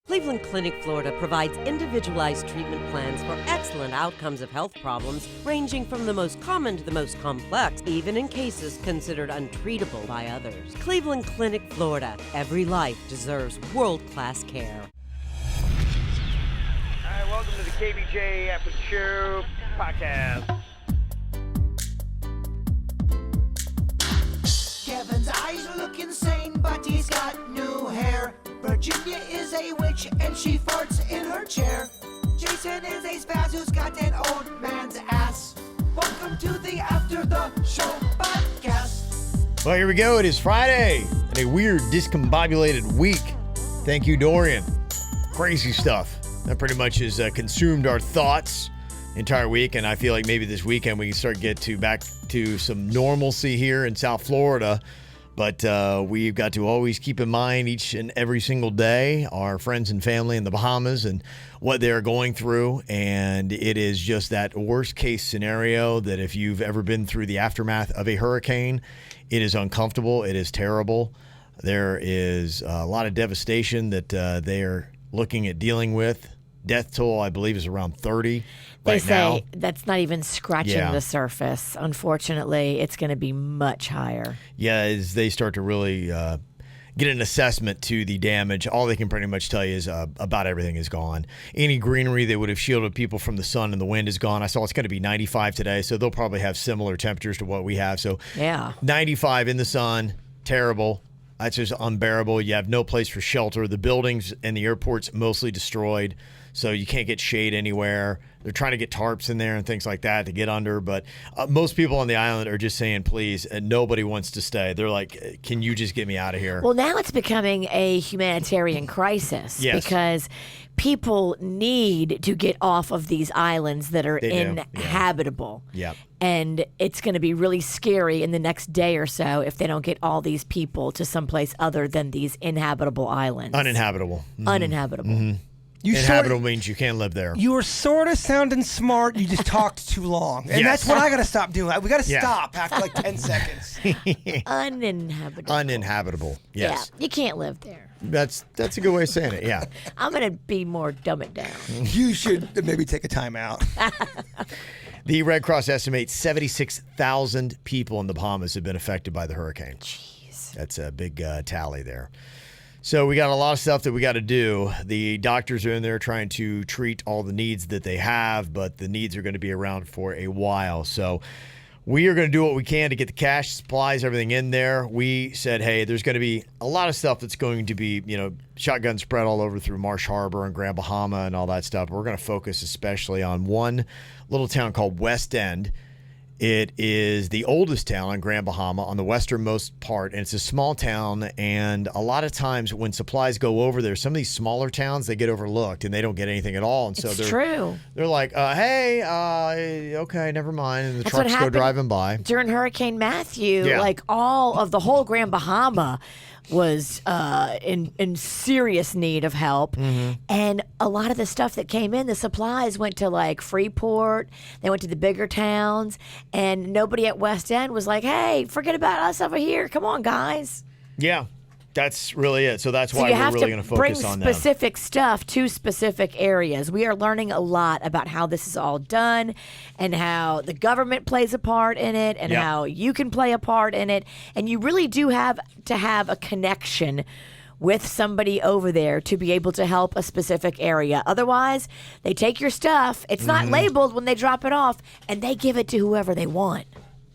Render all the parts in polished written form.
Cleveland Clinic, Florida provides individualized treatment plans for excellent outcomes of health problems ranging from the most common to the most complex, even in cases considered untreatable by others. Cleveland Clinic, Florida. Every life deserves world-class care. All right, welcome to the KVJ ATS Podcast. Kevin's eyes look insane, but he's got new hair. Virginia is a witch and she farts in her chair. Jason is a spaz who's got an old man's ass. Welcome to the After the Show Podcast. Well, here we go. It is Friday and a weird discombobulated week. Thank you, Dorian. Crazy stuff. That pretty much has consumed our thoughts the entire week, and I feel like maybe this weekend we can start back to some normalcy here in South Florida. But we've got to always keep in mind each and every single day our friends and family in the Bahamas and what they're going through. And it is just that worst case scenario that if you've ever been through the aftermath of a hurricane, it is uncomfortable. It is terrible. There is a lot of devastation that they are looking at dealing with. Death toll, I believe, is around 30 They right now. say that's not even scratching the surface. Unfortunately, it's going to be much higher. Yeah, as they start to really get an assessment to the damage, all they can pretty much tell you is about everything is gone. Any greenery that would have shielded people from the sun and the wind is gone. I saw it's going to be 95 today, so they'll probably have similar temperatures to what we have. So Yeah. 95 in the sun, terrible. That's just unbearable. You have no place for shelter. The buildings and the airport's mostly destroyed, so you can't get shade anywhere. They're trying to get tarps in there and things like that to get under, but most people on the island are just saying, please, and nobody wants to stay. They're like, can you just get me out of here? Well, now it's becoming a humanitarian crisis because people need to get off of these islands that are inhabitable. Yeah. And it's going to be really scary in the next day or so if they don't get all these people to someplace other than these inhabitable islands. Uninhabitable. Mm-hmm. Uninhabitable. Mm-hmm. Inhabitable means you can't live there. You were sort of sounding smart. You just talked too long. And that's what I got to stop doing. We got to stop after like 10 seconds. Uninhabitable. Uninhabitable. Yes. Yeah, you can't live there. That's a good way of saying it, yeah. I'm going to be more dumb it down. You should maybe take a time out. The Red Cross estimates 76,000 people in the Bahamas have been affected by the hurricane. Jeez. That's a big tally there. So we got a lot of stuff that we got to do. The doctors are in there trying to treat all the needs that they have, but the needs are going to be around for a while. So we are going to do what we can to get the cash, supplies, everything in there. We said, hey, there's going to be a lot of stuff that's going to be, shotgun spread all over through Marsh Harbor and Grand Bahama and all that stuff. We're going to focus especially on one little town called West End. It is the oldest town on Grand Bahama on the westernmost part, and it's a small town, and a lot of times when supplies go over there, some of these smaller towns, they get overlooked, and they don't get anything at all. And so they're like, hey, okay, never mind, and the trucks go driving by. During Hurricane Matthew, like all of the whole Grand Bahama was in serious need of help. Mm-hmm. And a lot of the stuff that came in, the supplies went to like Freeport, they went to the bigger towns, and nobody at West End was like, hey, forget about us over here. Come on, guys. Yeah. That's really it. So that's why we're really going to focus on that. Bring specific stuff to specific areas. We are learning a lot about how this is all done and how the government plays a part in it and how you can play a part in it. And you really do have to have a connection with somebody over there to be able to help a specific area. Otherwise, they take your stuff. It's not labeled when they drop it off, and they give it to whoever they want.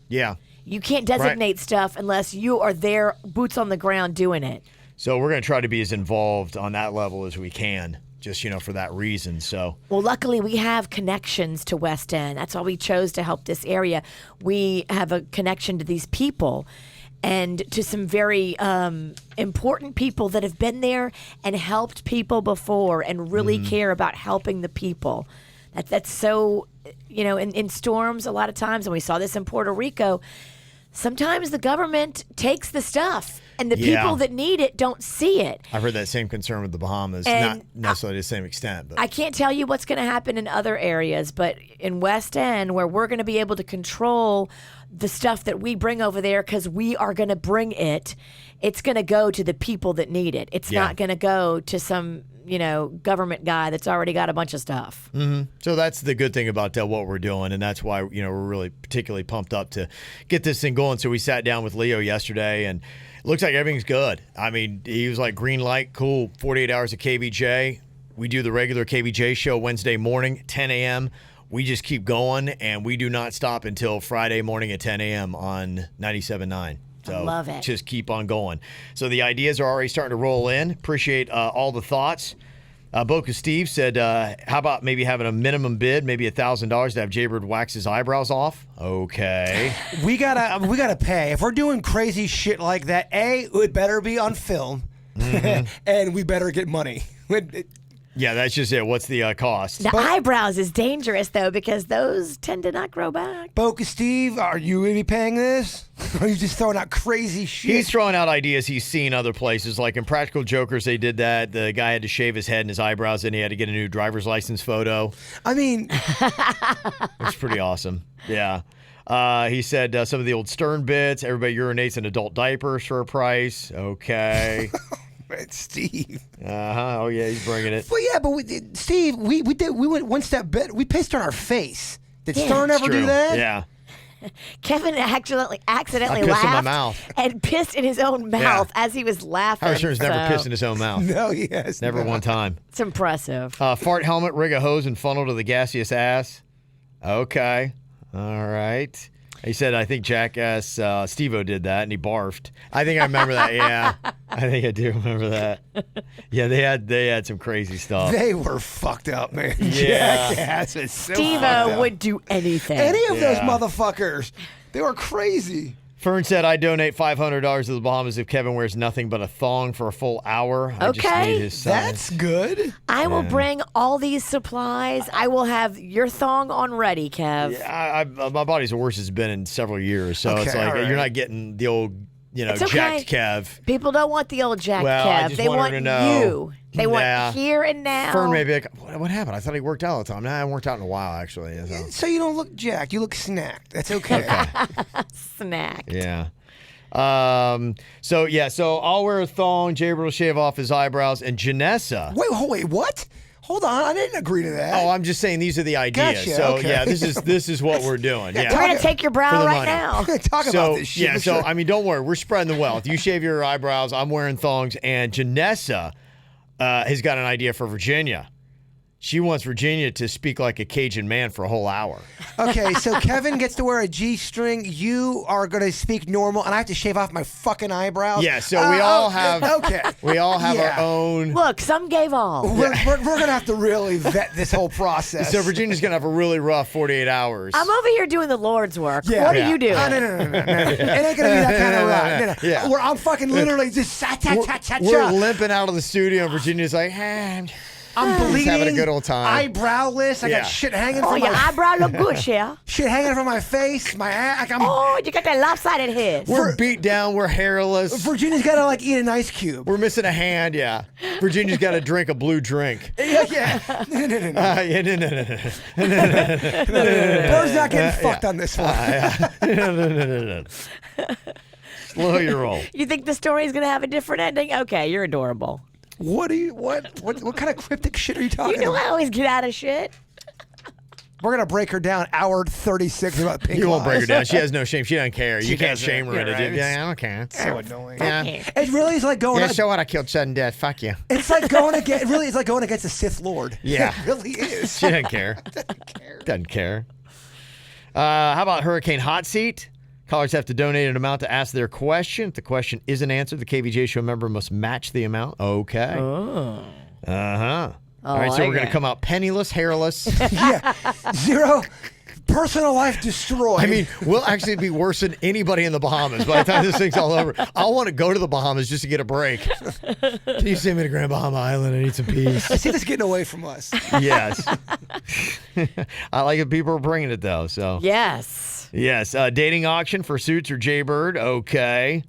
Yeah. You can't designate stuff unless you are there, boots on the ground, doing it. So we're going to try to be as involved on that level as we can, just, for that reason. So, well, luckily we have connections to West End. That's why we chose to help this area. We have a connection to these people and to some very important people that have been there and helped people before and really care about helping the people. That's so, in storms a lot of times, and we saw this in Puerto Rico, sometimes the government takes the stuff and the people that need it don't see it. I've heard that same concern with the Bahamas, not necessarily to the same extent. But I can't tell you what's going to happen in other areas, but in West End, where we're going to be able to control the stuff that we bring over there because we are going to bring it, it's going to go to the people that need it. It's not going to go to some government guy that's already got a bunch of stuff. Mm-hmm. So that's the good thing about what we're doing, and that's why we're really particularly pumped up to get this thing going. So we sat down with Leo yesterday, and it looks like everything's good. I mean, he was like, green light, cool, 48 hours of KVJ. We do the regular KVJ show Wednesday morning, 10 a.m. We just keep going, and we do not stop until Friday morning at 10 a.m. on 97.9. So I love it. Just keep on going. So the ideas are already starting to roll in. Appreciate all the thoughts. Boca Steve said, how about maybe having a minimum bid, maybe $1,000 to have Jaybird wax his eyebrows off? Okay. We gotta pay. If we're doing crazy shit like that, it better be on film, and we better get money. Yeah, that's just it. What's the cost? The eyebrows is dangerous, though, because those tend to not grow back. Boca Steve, are you going to be paying this? Or are you just throwing out crazy shit? He's throwing out ideas he's seen other places. Like in Practical Jokers, they did that. The guy had to shave his head and his eyebrows, and he had to get a new driver's license photo. I mean... It's pretty awesome. Yeah. He said some of the old Stern bits. Everybody urinates in adult diapers for a price. Okay. It's Steve. Oh yeah, he's bringing it. Well, yeah, but Steve, we went one step better. We pissed on our face. Did Stern ever do that? Yeah. Kevin accidentally pissed laughed in my mouth. and pissed in his own mouth as he was laughing. Howard Stern's never pissed in his own mouth. No, he has never not. one time. It's impressive. Fart helmet, rig a hose, and funnel to the gaseous ass. Okay. All right. He said, I think Jackass Steve-O did that, and he barfed. I think I remember that, yeah. I think I do remember that. Yeah, they had some crazy stuff. They were fucked up, man. Yeah. Jackass is so Steve-O would do anything. Any of those motherfuckers. They were crazy. Fern said, I donate $500 to the Bahamas if Kevin wears nothing but a thong for a full hour. I just need his size. That's good. I will bring all these supplies. I will have your thong on ready, Kev. Yeah, my body's the worst it's been in several years, so it's like you're not getting the old, jacked Kev. People don't want the old jacked Well, I Kev. just They want her want to know. you. They want here and now. Fern may be like, what happened? I thought he worked out all the time. Nah, I haven't worked out in a while, actually. So you don't look jacked. You look snacked. That's okay. Snack. Yeah. So I'll wear a thong. Jaybird will shave off his eyebrows, and Janessa. Wait, what? Hold on, I didn't agree to that. Oh, I'm just saying these are the ideas. Gotcha, so okay. yeah, this is what we're doing. Yeah, We're gonna take your brow right money. now. Talk about this shit. Yeah, so I mean, don't worry, we're spreading the wealth. You shave your eyebrows. I'm wearing thongs, and Janessa has got an idea for Virginia. She wants Virginia to speak like a Cajun man for a whole hour. Okay, so Kevin gets to wear a G-string. You are going to speak normal, and I have to shave off my fucking eyebrows. Yeah, so we all have. Okay. We all have our own. Look, some gave all. We're going to have to really vet this whole process. So Virginia's gonna have a really rough 48 hours. I'm over here doing the Lord's work. Yeah. What are you doing? No. It ain't going to be that kind of ride. No. Yeah. Where I'm fucking literally just We're limping out of the studio, and Virginia's like, I'm bleeding. having a good old time. Eyebrowless. I Yeah. got shit hanging Oh, from your my eyebrow look good, Cher. shit hanging from my face, my ass. Oh, you got that lopsided head. We're beat down. We're hairless. Virginia's got to eat an ice cube. We're missing a hand. Yeah. Virginia's got to drink a blue drink. Yeah. No. No. Bird's not getting fucked on this one. No. Slow your roll. You think the story is gonna have a different ending? Okay, you're adorable. What kind of cryptic shit are you talking You know about? I always get out of shit. We're gonna break her down. Hour 36 about pink. You won't break her lies. down. She has no shame. She doesn't care. You can't doesn't. shame her into Yeah, it. right. Yeah, I don't care. So annoying. Yeah. It really is like going. Yeah, so what? I killed sudden death. Fuck you. It's like going against. It really is like going against a Sith Lord. Yeah. It really is. She doesn't care. Doesn't care. How about Hurricane Hot Seat? Callers have to donate an amount to ask their question. If the question isn't answered, the KVJ show member must match the amount. Okay. Oh. Uh-huh. All right, so like we're going to it. come out penniless, hairless. Yeah. Zero. Personal life destroyed. I mean, we'll actually be worse than anybody in the Bahamas by the time this thing's all over. I want to go to the Bahamas just to get a break. Can you send me to Grand Bahama Island? I need some peace. I see this getting away from us. Yes. I like it. People are bringing it, though. So Yes. yes. Dating auction for Suits or Jaybird. Okay.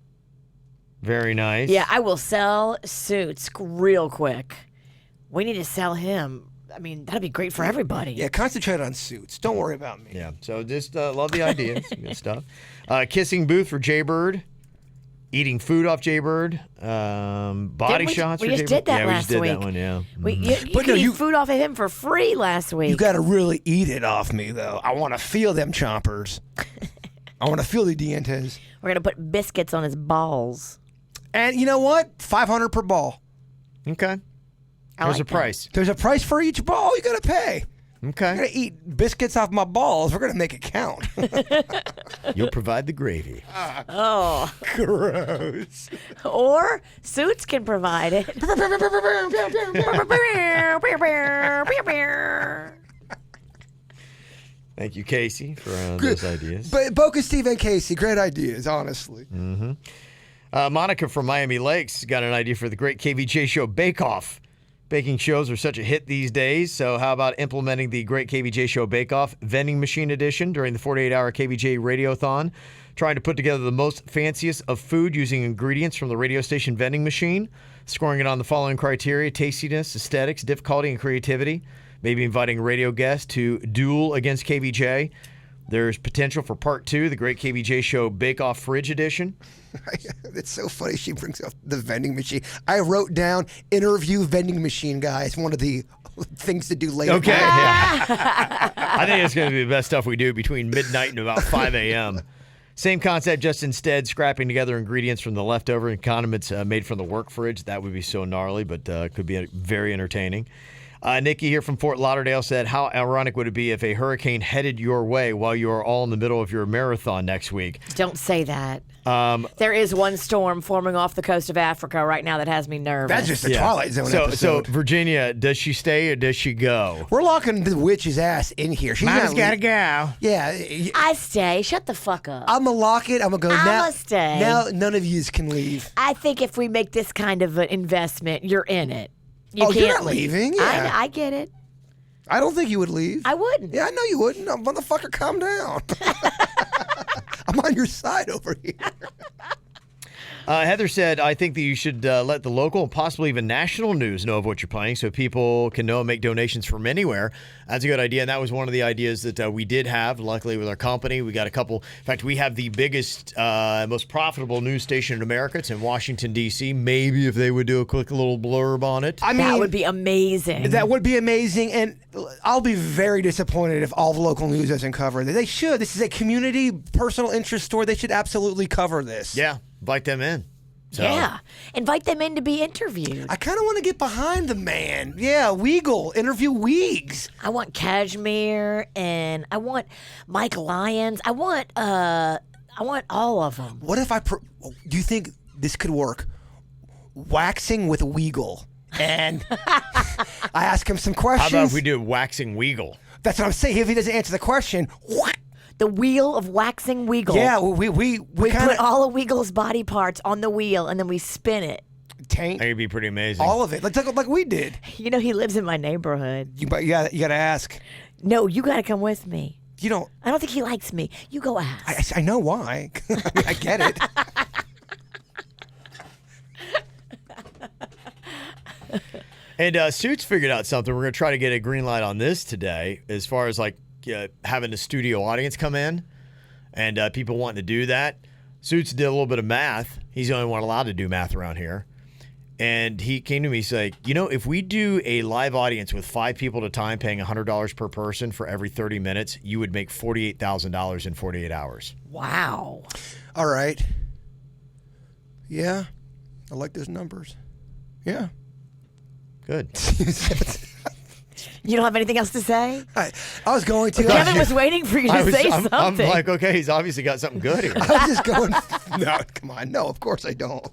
Very nice. Yeah, I will sell Suits real quick. We need to sell him. I mean, that'd be great for everybody. Yeah, concentrate on Suits. Don't worry about me. Yeah. So just love the ideas. Good stuff. Kissing booth for Jaybird. eating food off Jaybird, body shots. We for just Jaybird. did that yeah, last we just week. did that one, yeah. You could eat food off of him for free last week. You got to really eat it off me, though. I want to feel them chompers. I want to feel the dientes. We're going to put biscuits on his balls. And you know what? $500 per ball. Okay. There's a price. There's a price for each ball you got to pay. Okay. I'm going to eat biscuits off my balls. We're going to make it count. You'll provide the gravy. Oh. Gross. Or Suits can provide it. Thank you, Casey, for those ideas. But Boca, Steve, and Casey, great ideas, honestly. Monica from Miami Lakes got an idea for the great KVJ show Bake Off. Baking shows are such a hit these days, so how about implementing the great KVJ show Bake Off vending machine edition during the 48-hour KVJ Radiothon? Trying to put together the most fanciest of food using ingredients from the radio station vending machine, scoring it on the following criteria: tastiness, aesthetics, difficulty, and creativity. Maybe inviting radio guests to duel against KVJ. There's potential for part 2, the great KVJ show Bake Off Fridge edition. It's so funny she brings up the vending machine. I wrote down interview vending machine guy as one of the things to do later. Okay, yeah. I think it's going to be the best stuff we do between midnight and about 5 a.m. Same concept, just instead scrapping together ingredients from the leftover and condiments made from the work fridge. That would be so gnarly, but could be very entertaining. Nikki here from Fort Lauderdale said, how ironic would it be if a hurricane headed your way while you are all in the middle of your marathon next week? Don't say that. There is one storm forming off the coast of Africa right now that has me nervous. That's just the Twilight Zone episode. So, Virginia, does she stay or does she go? We're locking the witch's ass in here. She's Mom's got to go. Yeah. I stay. Shut the fuck up. I'm going to lock it. I'm going to go now. I'ma stay. Now none of yous can leave. I think if we make this kind of an investment, you're in it. You you're can't not leaving? Yeah. I get it. I don't think you would leave. I wouldn't. Yeah, I know you wouldn't. Motherfucker, calm down. I'm on your side over here. Heather said, I think that you should let the local and possibly even national news know of what you're planning so people can know and make donations from anywhere. That's a good idea. And that was one of the ideas that we did have. Luckily, with our company, we got a couple. In fact, we have the biggest, most profitable news station in America. It's in Washington, D.C. Maybe if they would do a quick little blurb on it. I mean, that would be amazing. That would be amazing. And I'll be very disappointed if all the local news doesn't cover it. They should. This is a community personal interest story. They should absolutely cover this. Yeah. Invite them in. So. Yeah. Invite them in to be interviewed. I kind of want to get behind the man. Yeah, Weagle. Interview Weegs. I want Cashmere and I want Mike Lyons. I want all of them. What if do you think this could work? Waxing with Weagle. And I ask him some questions. How about if we do waxing Weagle? That's what I'm saying. If he doesn't answer the question, what? The wheel of waxing Weagle. Yeah, we put all of Weagle's body parts on the wheel and then we spin it. Tank. That would be pretty amazing. All of it, like we did. You know, he lives in my neighborhood. You got to ask. No, you got to come with me. You don't. I don't think he likes me. You go ask. I know why. I mean, I get it. And Suits figured out something. We're going to try to get a green light on this today as far as like having a studio audience come in and people wanting to do that. Suits did a little bit of math. He's the only one allowed to do math around here. And he came to me, he's like, if we do a live audience with 5 people at a time paying $100 per person for every 30 minutes, you would make $48,000 in 48 hours. Wow. All right. Yeah. I like those numbers. Yeah. Good. You don't have anything else to say? I was going to. Kevin was waiting for you to say something. I'm like, okay, he's obviously got something good here. I was just going, no, come on. No, of course I don't.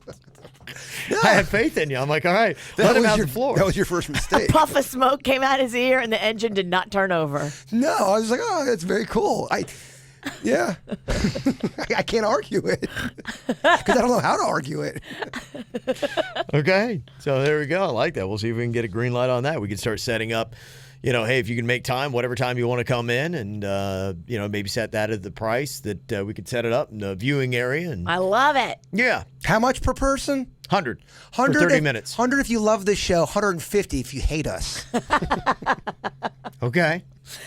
No. I have faith in you. I'm like, all right, let him have the floor. That was your first mistake. A puff of smoke came out his ear and the engine did not turn over. No, I was like, oh, that's very cool. Yeah. I can't argue it because I don't know how to argue it. Okay. So there we go. I like that. We'll see if we can get a green light on that. We can start setting up, hey, if you can make time, whatever time you want to come in and, maybe set that at the price that we could set it up in the viewing area. And I love it. yeah. How much per person? 100 for 30 minutes. 100 if you love this show, 150 if you hate us. Okay.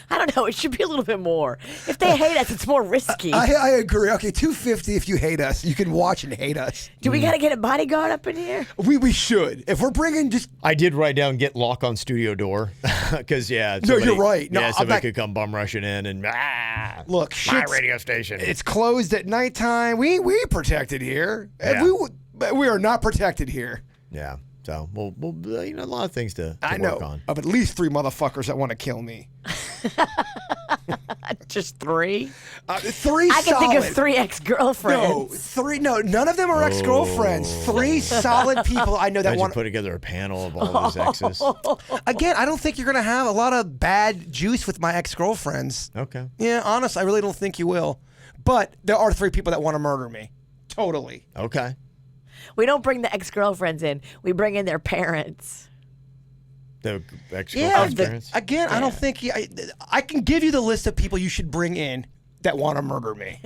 I don't know. It should be a little bit more. If they hate us, it's more risky. I agree. Okay, 250 if you hate us. You can watch and hate us. Do we got to get a bodyguard up in here? We should. If we're bringing just... I did write down get lock on studio door because, No, you're right. No, somebody could come bum rushing in and, look, my radio station. It's closed at nighttime. We protected here. Yeah. We are not protected here. Yeah. So, we'll a lot of things to I work know on. of at least 3 motherfuckers that want to kill me. Just 3? 3 I can solid. think of 3 ex-girlfriends. No, 3. No, none of them are ex-girlfriends. 3 solid people I know that Imagine want. put together a panel of all those exes. Again, I don't think you're going to have a lot of bad juice with my ex-girlfriends. Okay. Yeah, honestly, I really don't think you will. But there are 3 people that want to murder me. Totally. Okay. We don't bring the ex-girlfriends in. We bring in their parents. The Yeah, ex-girlfriend's parents? again, I don't think I can give you the list of people you should bring in that want to murder me,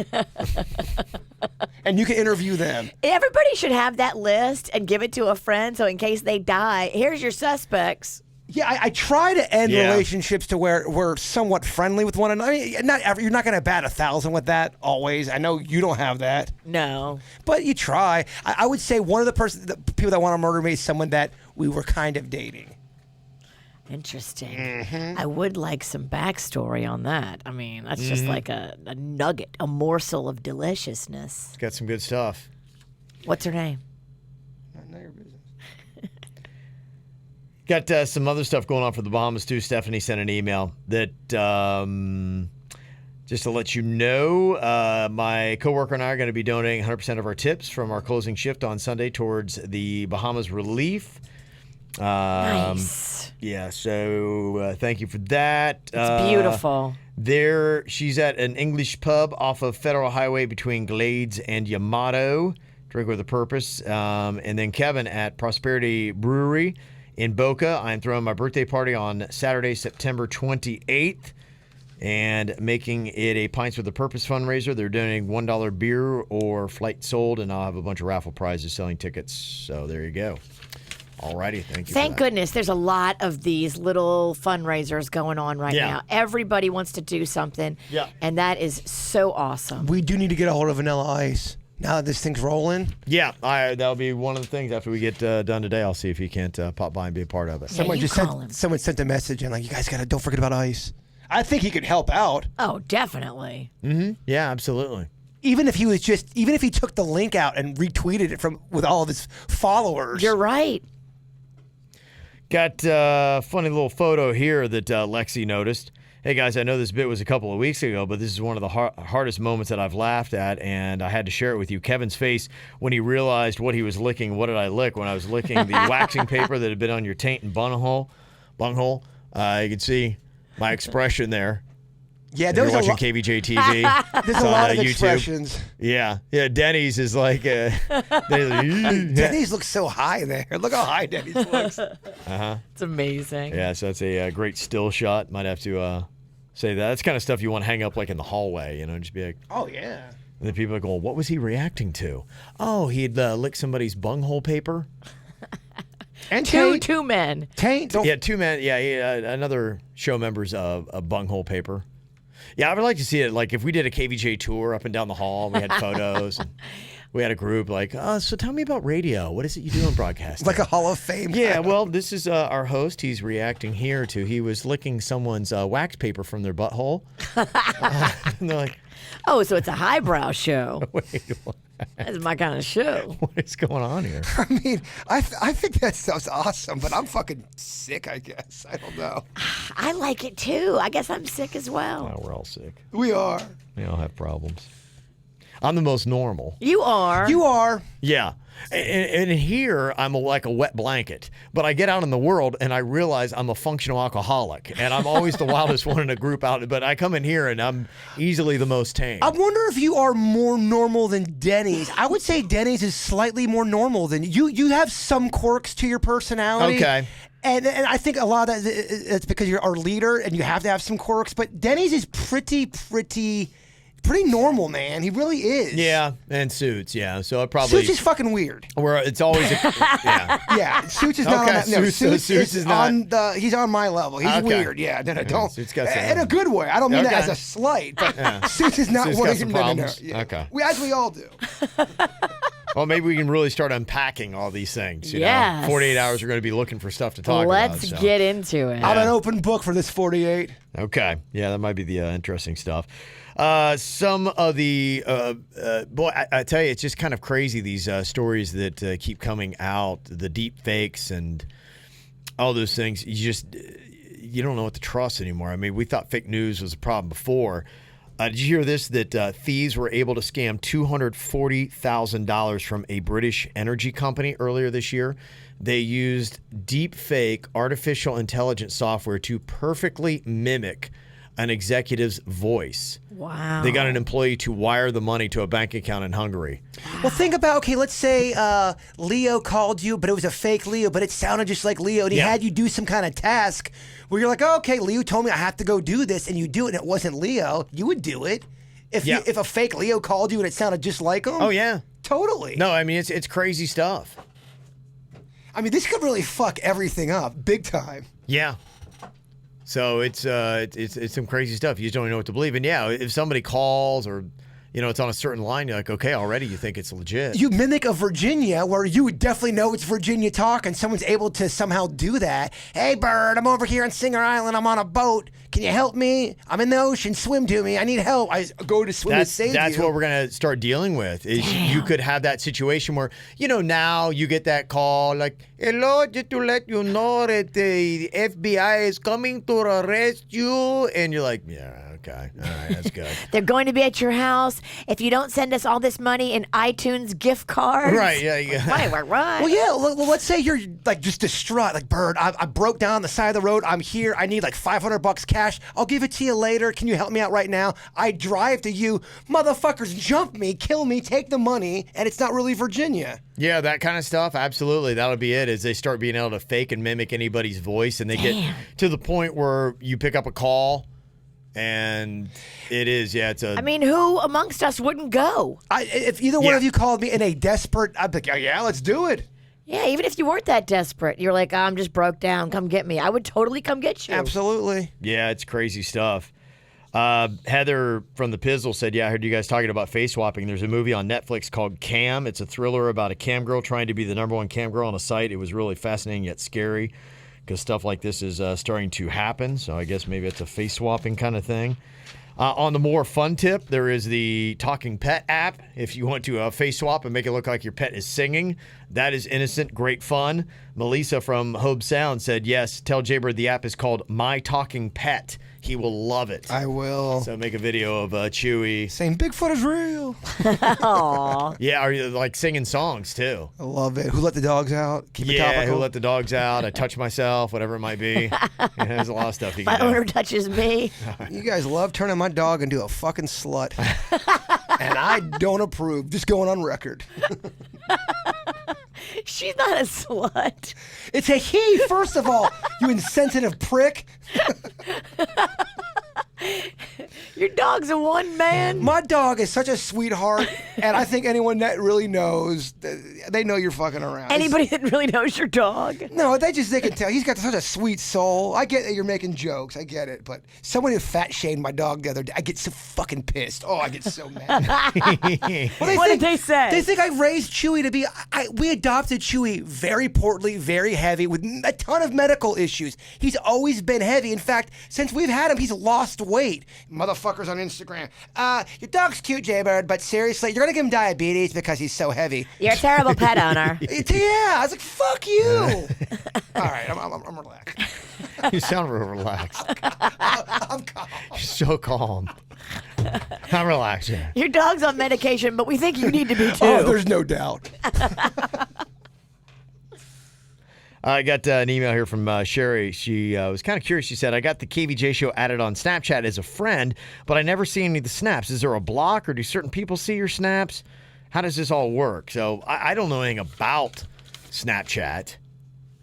and you can interview them. Everybody should have that list and give it to a friend so in case they die, here's your suspects. Yeah, I try to end relationships to where we're somewhat friendly with one another. I mean, you're not going to bat 1,000 with that always. I know you don't have that. No. But you try. I would say one of the people that want to murder me is someone that we were kind of dating. Interesting. Mm-hmm. I would like some backstory on that. I mean, that's just like a nugget, a morsel of deliciousness. It's got some good stuff. What's her name? None of your business. Got some other stuff going on for the Bahamas, too. Stephanie sent an email that, just to let you know, my coworker and I are going to be donating 100% of our tips from our closing shift on Sunday towards the Bahamas relief. Nice. Yeah, so thank you for that. It's beautiful. She's at an English pub off of Federal Highway between Glades and Yamato. Drink with a purpose. And then Kevin at Prosperity Brewery in Boca. I'm throwing my birthday party on Saturday, September 28th, and making it a Pints with a Purpose fundraiser. They're donating $1 beer or flight sold, and I'll have a bunch of raffle prizes selling tickets. So there you go. Alrighty, thank you. Thank goodness there's a lot of these little fundraisers going on right now. Everybody wants to do something, and that is so awesome. We do need to get a hold of Vanilla Ice. Now that this thing's rolling. Yeah, that'll be one of the things after we get done today. I'll see if he can't pop by and be a part of it. Someone sent a message and you guys don't forget about Ice. I think he could help out. Oh, definitely. Mm-hmm. Yeah, absolutely. Even if he took the link out and retweeted it with all of his followers. You're right. Got a funny little photo here that Lexi noticed. Hey guys, I know this bit was a couple of weeks ago, but this is one of the hardest moments that I've laughed at, and I had to share it with you. Kevin's face when he realized what he was licking. What did I lick? When I was licking the waxing paper that had been on your taint and bunghole. You can see my expression there. Yeah, there's watching KVJ TV. There's a lot of YouTube. expressions. Yeah. Denny's is like. Denny's looks so high there. Look how high Denny's looks. It's amazing. Yeah, so that's a great still shot. Might have to say that. That's kind of stuff you want to hang up like in the hallway, just be like. Oh yeah. And then people are going, what was he reacting to? Oh, he'd licked somebody's bunghole paper. And two men. Taint. Yeah, 2 men. Yeah, another show member's bunghole paper. Yeah, I would like to see it. Like if we did a KVJ tour up and down the hall, we had photos, and we had a group like, so tell me about radio. What is it you do in broadcasting? Like a Hall of Fame. Yeah, well, this is our host. He's reacting here to. He was licking someone's wax paper from their butthole. And they're like, oh, so it's a highbrow show. wait, what? That's my kind of show. What is going on here? I mean, I think that stuff's awesome, but I'm fucking sick, I guess. I don't know. I like it too. I guess I'm sick as well. Oh, we're all sick. We are. We all have problems. I'm the most normal. You are. You are. Yeah. And here, I'm like a wet blanket. But I get out in the world, and I realize I'm a functional alcoholic. And I'm always the wildest one in a group out. But I come in here, and I'm easily the most tame. I wonder if you are more normal than Denny's. I would say Denny's is slightly more normal than you. You have some quirks to your personality. Okay. And I think a lot of that it's because you're our leader, and you have to have some quirks. But Denny's is pretty pretty normal, man. He really is. Yeah, and Suits. Yeah, so it probably Suits is fucking weird. Where it's always yeah. Yeah, Suits is not on that. No, Suits is not on the. He's on my level. He's weird. Yeah, no, don't. Suits got some. In a good way. I don't mean that as a slight, but Suits is not Suits one got of some your problems. Yeah. Okay. As we all do. Well, maybe we can really start unpacking all these things. You Yes. know? 48 hours, we're going to be looking for stuff to talk about. Let's get into it. I'm an open book for this 48. Okay. Yeah, that might be the interesting stuff. Some of the, boy, I tell you, it's just kind of crazy, these stories that keep coming out, the deep fakes and all those things. You don't know what to trust anymore. I mean, we thought fake news was a problem before. Did you hear this, that thieves were able to scam $240,000 from a British energy company earlier this year? They used deep fake artificial intelligence software to perfectly mimic an executive's voice. Wow. They got an employee to wire the money to a bank account in Hungary. Well, think about, okay, let's say Leo called you, but it was a fake Leo, but it sounded just like Leo, and he had you do some kind of task where you're like, oh, okay, Leo told me I have to go do this, and you do it, and it wasn't Leo. You would do it. If a fake Leo called you and it sounded just like him. Oh, yeah. Totally. No, I mean, it's crazy stuff. I mean, this could really fuck everything up, big time. Yeah. So it's some crazy stuff. You just don't know what to believe. And yeah, if somebody calls or it's on a certain line, you're like, okay, already you think it's legit. You mimic a Virginia where you would definitely know it's Virginia talk, and someone's able to somehow do that. Hey, Bird, I'm over here on Singer Island. I'm on a boat. Can you help me? I'm in the ocean. Swim to me. I need help. I go to swim to save you. That's what we're going to start dealing with. Is you could have that situation where, now you get that call like, hello, just to let you know that the FBI is coming to arrest you. And you're like, yeah, okay. All right, that's good. They're going to be at your house if you don't send us all this money in iTunes gift cards. Right, yeah. Right. Well, yeah, let's say you're like just distraught. Like, Bird, I broke down on the side of the road. I'm here. I need like $500 cash. I'll give it to you later. Can you help me out right now? I drive to you. Motherfuckers jump me, kill me, take the money, and it's not really Virginia. Yeah, that kind of stuff. Absolutely. That'll be it, is they start being able to fake and mimic anybody's voice, and they get to the point where you pick up a call and it's a... I mean, who amongst us wouldn't go? If either one of you called me in a desperate, I'd be like, oh, yeah, let's do it. Yeah, even if you weren't that desperate, you're like, I'm just broke down. Come get me. I would totally come get you. Absolutely. Yeah, it's crazy stuff. Heather from the Pizzle said, I heard you guys talking about face swapping. There's a movie on Netflix called Cam. It's a thriller about a cam girl trying to be the #1 cam girl on a site. It was really fascinating yet scary because stuff like this is starting to happen. So I guess maybe it's a face swapping kind of thing. On the more fun tip, there is the Talking Pet app. If you want to face swap and make it look like your pet is singing, that is innocent, great fun. Melissa from Hobe Sound said, yes, tell Jaybird the app is called My Talking Pet. He will love it. I will. So make a video of Chewy saying Bigfoot is real. Aww. Yeah, are you like singing songs too? I love it. Who let the dogs out? Keep it topical. Who let the dogs out? I touch myself, whatever it might be. There's a lot of stuff you can My do. owner touches me. You guys love turning my dog into a fucking slut. And I don't approve. Just going on record. She's not a slut. It's a he, first of all, you insensitive prick. Your dog's a one man. My dog is such a sweetheart, and I think anyone that really knows, they know you're fucking around. Anybody that really knows your dog. No, they can tell. He's got such a sweet soul. I get that you're making jokes. I get it. But someone who fat shamed my dog the other day, I get so fucking pissed. Oh, I get so mad. What did they say? They think I raised Chewy to be... we adopted Chewy very portly, very heavy, with a ton of medical issues. He's always been heavy. In fact, since we've had him, he's lost weight. Motherfuckers on Instagram. Your dog's cute, Jaybird, but seriously, you're going to give him diabetes because he's so heavy. You're a terrible pet owner. Yeah, I was like, fuck you. All right, I'm relaxed. You sound real relaxed. I'm calm. You're so calm. I'm relaxed. Yeah. Your dog's on medication, but we think you need to be too. Oh, there's no doubt. I got an email here from Sherry. She was kind of curious. She said, I got the KVJ show added on Snapchat as a friend, but I never see any of the snaps. Is there a block, or do certain people see your snaps? How does this all work? So I don't know anything about Snapchat.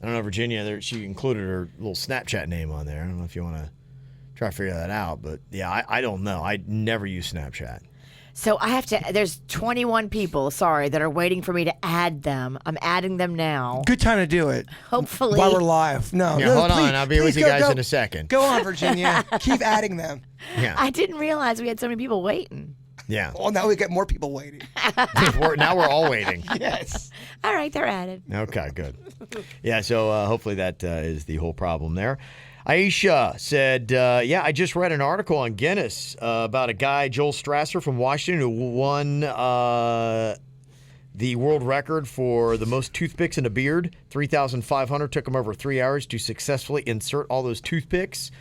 I don't know, Virginia, she included her little Snapchat name on there. I don't know if you want to try to figure that out. But yeah, I don't know. I never use Snapchat. So I have to. There's 21 people. Sorry, that are waiting for me to add them. I'm adding them now. Good time to do it. Hopefully, while we're live. No, Yeah, no, hold please, on. I'll be with you guys in a second. Go on, Virginia. Keep adding them. Yeah. I didn't realize we had so many people waiting. Yeah. Well, now we get more people waiting. Now we're all waiting. Yes. All right, they're added. Okay, good. Yeah, so hopefully that is the whole problem there. Aisha said, I just read an article on Guinness about a guy, Joel Strasser from Washington, who won the world record for the most toothpicks in a beard. 3,500. Took him over 3 hours to successfully insert all those toothpicks.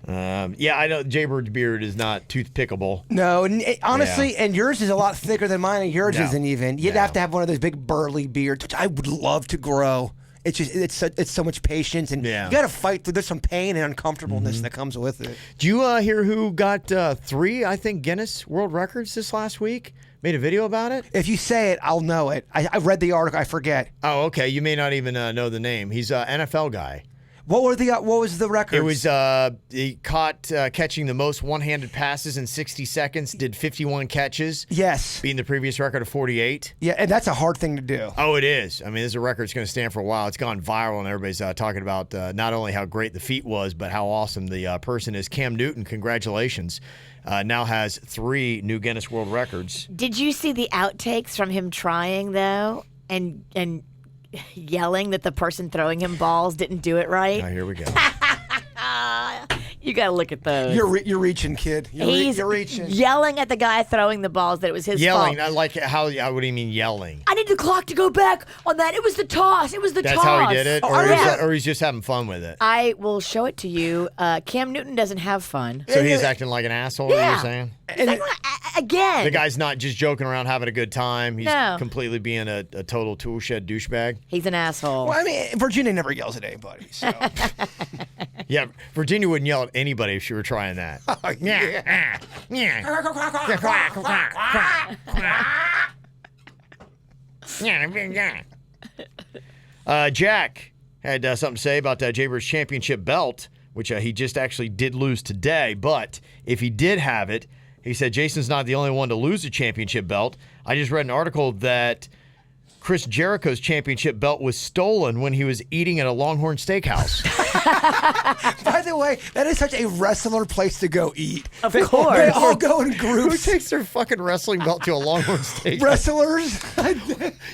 I know Jaybird's beard is not toothpickable. No, honestly, and yours is a lot thicker than mine, and yours isn't even. You'd have to have one of those big burly beards, which I would love to grow. It's just it's so much patience, and you got to fight through. There's some pain and uncomfortableness that comes with it. Do you hear who got 3, I think, Guinness World Records this last week? Made a video about it? If you say it, I'll know it. I read the article. I forget. Oh, okay. You may not even know the name. He's an NFL guy. What was the record? It was he caught catching the most one-handed passes in 60 seconds. Did 51 catches. Yes, beating the previous record of 48. Yeah, and that's a hard thing to do. Oh, it is. I mean, this is a record that's going to stand for a while. It's gone viral, and everybody's talking about not only how great the feat was, but how awesome the person is. Cam Newton, congratulations. Now has 3 new Guinness World Records. Did you see the outtakes from him trying though, and yelling that the person throwing him balls didn't do it right? Oh, here we go. You got to look at those. You're reaching, kid. You're reaching. Yelling at the guy throwing the balls that it was his yelling, fault. like how? What do you mean yelling? I need the clock to go back on that. It was the toss. It was the That's toss. how he did it, Yeah. or he's just having fun with it. I will show it to you. Cam Newton doesn't have fun. So he's acting like an asshole. Yeah. What you're saying? Again, The guy's not just joking around having a good time. He's No. completely being a total tool shed douchebag. he's an asshole. Well, I mean, Virginia never yells at anybody. So. Yeah, Virginia wouldn't yell at anybody if she were trying that. Jack had something to say about Jaybird's championship belt, which he just actually did lose today. But if he did have it, he said Jason's not the only one to lose a championship belt. I just read an article that Chris Jericho's championship belt was stolen when he was eating at a Longhorn Steakhouse. By the way, that is such a wrestler place to go eat. Of course. They all go in groups. Who takes their fucking wrestling belt to a Longhorn Steakhouse? Wrestlers.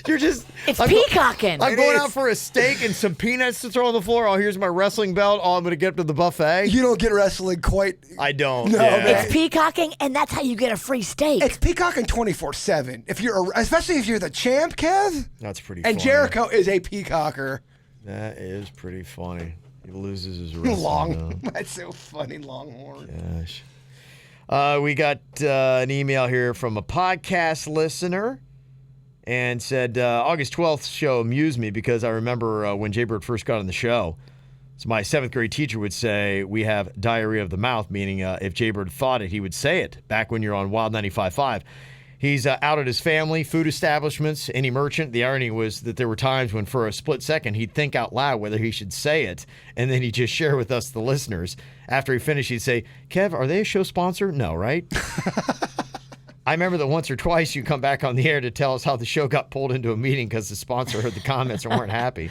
You're just... It's I'm peacocking. I'm going out for a steak and some peanuts to throw on the floor. Oh, here's my wrestling belt. Oh, I'm going to get up to the buffet. You don't get wrestling quite. I don't. No, yeah. man. It's peacocking, and that's how you get a free steak. It's peacocking 24/7. Especially if you're the champ, Kev. That's pretty And funny. Jericho is a peacocker. That is pretty funny. He loses his wrestling belt. That's so funny, Longhorn. Gosh. We got an email here from a podcast listener and said, August 12th show amused me because I remember when Jaybird first got on the show. So my 7th grade teacher would say, we have diarrhea of the mouth, meaning if Jaybird thought it, he would say it back when you're on Wild 95.5. He's outed his family, food establishments, any merchant. The irony was that there were times when for a split second he'd think out loud whether he should say it, and then he'd just share with us, the listeners. After he finished, he'd say, Kev, are they a show sponsor? No, right? I remember that once or twice you come back on the air to tell us how the show got pulled into a meeting because the sponsor heard the comments and weren't happy.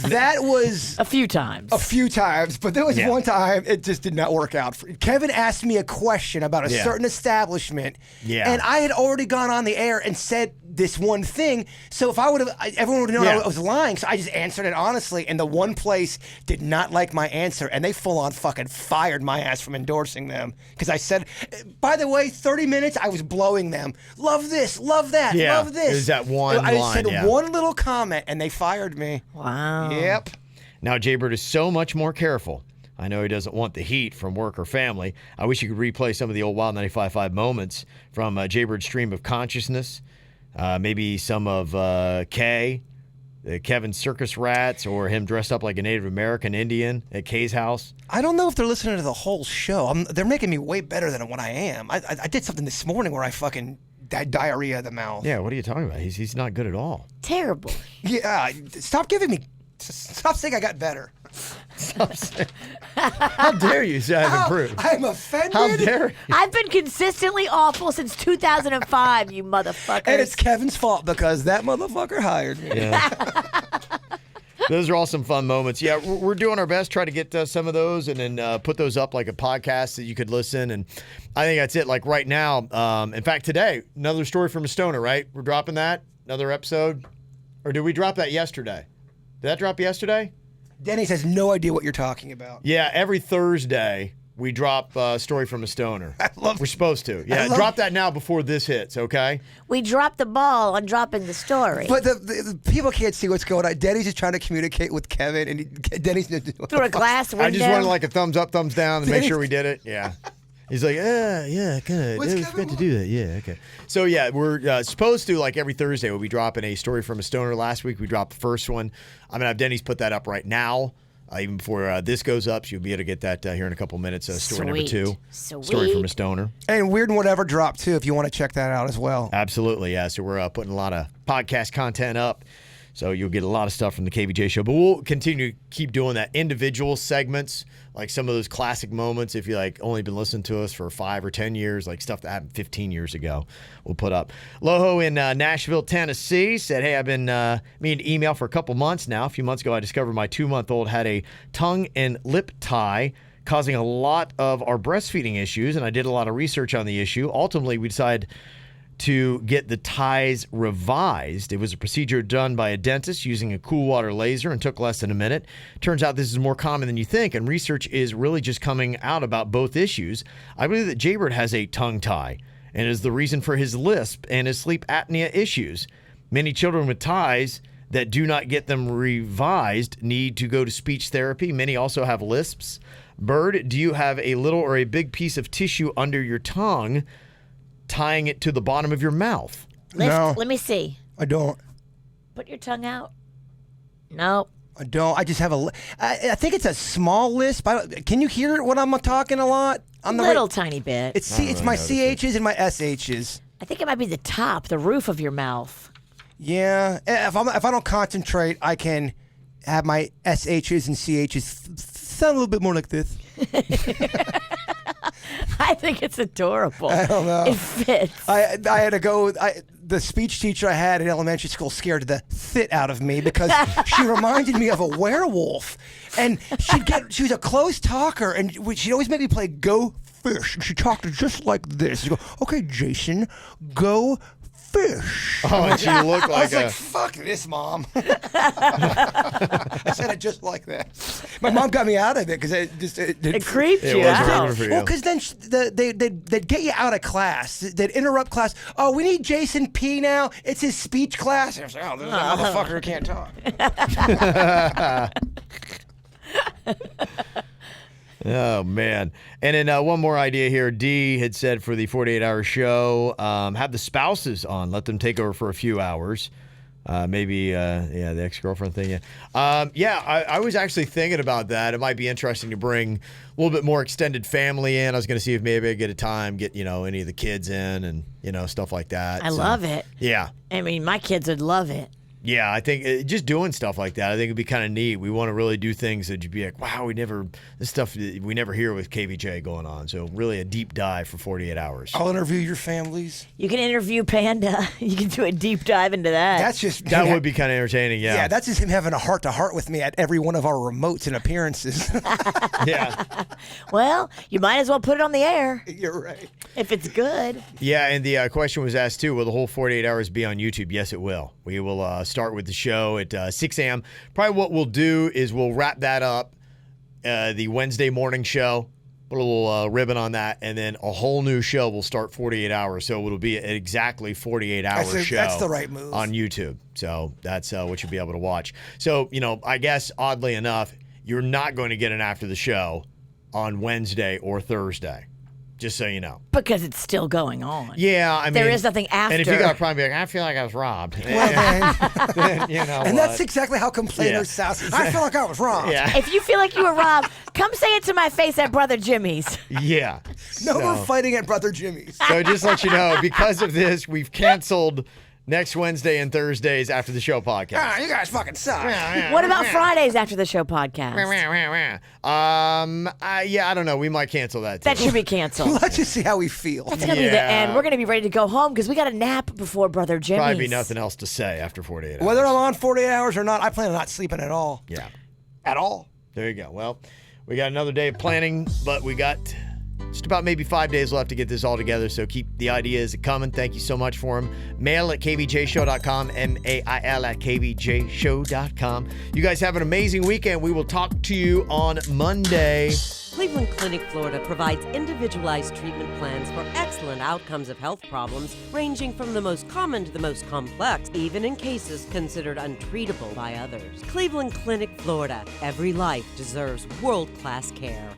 That was a few times. But there was one time it just did not work out. Kevin asked me a question about a certain establishment, and I had already gone on the air and said this one thing. So if I would have, everyone would have known I was lying. So I just answered it honestly, and the one place did not like my answer, and they full on fucking fired my ass from endorsing them because I said, by the way, 30 minutes I was blowing them. Love this, love that, love this. It was that one I line, said one little comment, and they fired me. Wow. Yep. Now, Jaybird is so much more careful. I know he doesn't want the heat from work or family. I wish you could replay some of the old Wild 95.5 moments from Jaybird's stream of consciousness. Maybe some of Kevin's circus rats, or him dressed up like a Native American Indian at Kay's house. I don't know if they're listening to the whole show. They're making me way better than what I am. I did something this morning where I fucking diarrhea of the mouth. Yeah, what are you talking about? He's not good at all. Terrible. Yeah, stop saying I got better. How dare you say I've improved? I'm offended. How dare you? I've been consistently awful since 2005, you motherfuckers. And it's Kevin's fault because that motherfucker hired me. Yeah. Those are all some fun moments. Yeah, we're doing our best, try to get some of those and then put those up like a podcast that you could listen. And I think that's it. Like right now, in fact, today, another story from a stoner, right? We're dropping that, another episode. Or did we drop that yesterday? Did that drop yesterday? Dennis has no idea what you're talking about. Yeah, every Thursday we drop a story from a stoner. We're supposed to. Yeah, drop that now before this hits, okay? We dropped the ball on dropping the story. But the people can't see what's going on. Denny's just trying to communicate with Kevin, and Denny's through a glass window. I just wanted like a thumbs up, thumbs down to make sure we did it. Yeah. He's like, yeah, good. It was good to do that. Yeah, okay. So, yeah, we're supposed to, like every Thursday, we'll be dropping a story from a stoner. Last week, we dropped the first one. I'm going to have Denny's put that up right now, even before this goes up. So you'll be able to get that here in a couple minutes. Story number 2. Story from a stoner. And Weird and Whatever dropped, too, if you want to check that out as well. Absolutely, yeah. So we're putting a lot of podcast content up. So you'll get a lot of stuff from the KVJ show. But we'll continue to keep doing that. Individual segments, like some of those classic moments, if you like only been listening to us for 5 or 10 years, like stuff that happened 15 years ago, we'll put up. Loho in Nashville, Tennessee said, hey, I've been meaning to email for a couple months now. A few months ago, I discovered my 2-month-old had a tongue and lip tie, causing a lot of our breastfeeding issues, and I did a lot of research on the issue. Ultimately, we decided to get the ties revised. It was a procedure done by a dentist using a cool water laser and took less than a minute. Turns out this is more common than you think, and research is really just coming out about both issues. I believe that Jaybird has a tongue tie and is the reason for his lisp and his sleep apnea issues. Many children with ties that do not get them revised need to go to speech therapy. Many also have lisps. Bird, do you have a little or a big piece of tissue under your tongue tying it to the bottom of your mouth? No. Let me see. I don't. Put your tongue out. No. I don't. I just have I think it's a small lisp. Can you hear it when I'm talking a lot? On the little tiny bit. It's my CHs and my SHs. I think it might be the top, the roof of your mouth. Yeah. If I don't concentrate, I can have my SHs and CHs sound a little bit more like this. I think it's adorable. I don't know. It fits. I had to go. The speech teacher I had in elementary school scared the shit out of me because she reminded me of a werewolf, and she was a close talker, and she'd always make me play Go Fish. And she talked just like this. She'd go, "Okay, Jason, go fish." Oh, and she looked like I was like, "Fuck this, Mom." I said it just like that. My mom got me out of it because it creeped It you was out. rude for you. Well, because then they'd get you out of class. They'd interrupt class. Oh, we need Jason P now. It's his speech class. I was like, oh, this is a motherfucker who can't talk. Oh, man. And then one more idea here. D had said for the 48-hour show, have the spouses on. Let them take over for a few hours. Maybe, the ex-girlfriend thing. Yeah. I was actually thinking about that. It might be interesting to bring a little bit more extended family in. I was going to see if maybe I get a time, get, any of the kids in and, stuff like that. I love it. Yeah. I mean, my kids would love it. Yeah, I think just doing stuff like that, I think it'd be kind of neat. We want to really do things that you'd be like, wow, this stuff we never hear with KVJ going on. So really a deep dive for 48 hours. I'll interview your families. You can interview Panda. You can do a deep dive into that. That would be kind of entertaining, yeah. Yeah, that's just him having a heart-to-heart with me at every one of our remotes and appearances. Yeah. Well, you might as well put it on the air. You're right. If it's good. Yeah, and the question was asked, too, will the whole 48 hours be on YouTube? Yes, it will. We will start with the show at 6 a.m. Probably what we'll do is we'll wrap that up, the Wednesday morning show, put a little ribbon on that, and then a whole new show will start 48 hours. So it'll be an exactly 48-hour show. That's the right move. On YouTube. So that's what you'll be able to watch. So, I guess, oddly enough, you're not going to get an after the show on Wednesday or Thursday. Just so you know. Because it's still going on. Yeah, I mean. There is nothing after. And if you got a problem, be like, I feel like I was robbed. Well, then, and that's exactly how complainers sound. I feel like I was robbed. Yeah. If you feel like you were robbed, come say it to my face at Brother Jimmy's. Yeah. No, we're fighting at Brother Jimmy's. So just to let you know, because of this, we've canceled Next Wednesday and Thursdays after the show podcast. Ah, you guys fucking suck. What about Fridays after the show podcast? Yeah, I don't know. We might cancel that too. That should be canceled. Let's just see how we feel. That's going to be the end. We're going to be ready to go home because we got a nap before Brother Jimmy's. Probably be nothing else to say after 48 hours. Whether I'm on 48 hours or not, I plan on not sleeping at all. Yeah. At all. There you go. Well, we got another day of planning, but we got just about maybe 5 days left to get this all together, so keep the ideas coming. Thank you so much for them. Mail at kvjshow.com, mail at kvjshow.com. You guys have an amazing weekend. We will talk to you on Monday. Cleveland Clinic, Florida provides individualized treatment plans for excellent outcomes of health problems ranging from the most common to the most complex, even in cases considered untreatable by others. Cleveland Clinic, Florida. Every life deserves world-class care.